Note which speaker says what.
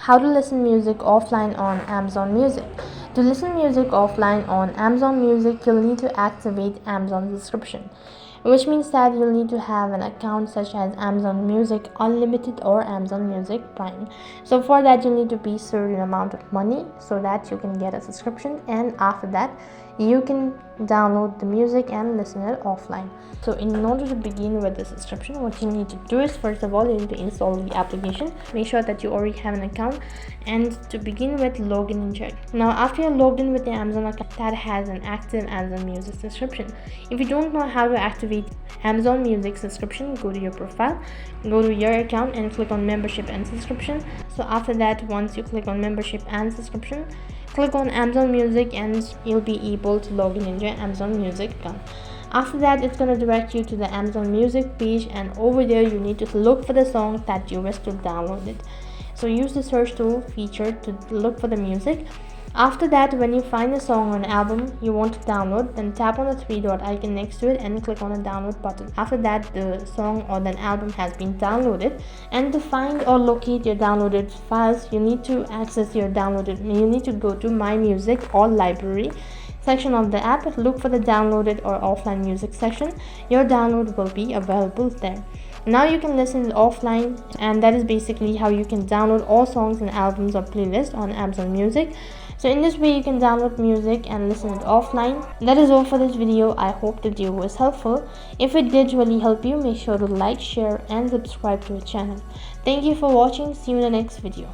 Speaker 1: How to listen music offline on Amazon Music. To listen music offline on Amazon Music, you'll need to activate Amazon subscription, which means that you'll need to have an account such as Amazon Music Unlimited or Amazon Music Prime. So for that, you need to pay a certain amount of money so that you can get a subscription, and after that you can download the music and listen it offline. So in order to begin with the subscription, what you need to do is, first of all, you need to install the application. Make sure that you already have an account, and to begin with, log in and check. Now after you're logged in with the Amazon account that has an active Amazon Music subscription, if you don't know how to activate Amazon Music subscription, go to your profile, go to your account and click on membership and subscription. So after that, once you click on membership and subscription, click on Amazon Music and you'll be able to log in into your Amazon Music account. After that, it's going to direct you to the Amazon Music page, and over there you need to look for the song that you wish to download it. So use the search tool feature to look for the music. After that, when you find a song or an album you want to download, then tap on the three dot icon next to it and click on the download button. After that, the song or the album has been downloaded, and to find or locate your downloaded files, you need to you need to go to My Music or Library section of the app, look for the downloaded or offline music section. Your download will be available there. Now you can listen it offline, and that is basically how you can download all songs and albums or playlists on Amazon Music. So in this way you can download music and listen it offline. That is all for this video. I hope the video was helpful. If it did really help you, make sure to like, share and subscribe to the channel. Thank you for watching. See you in the next video.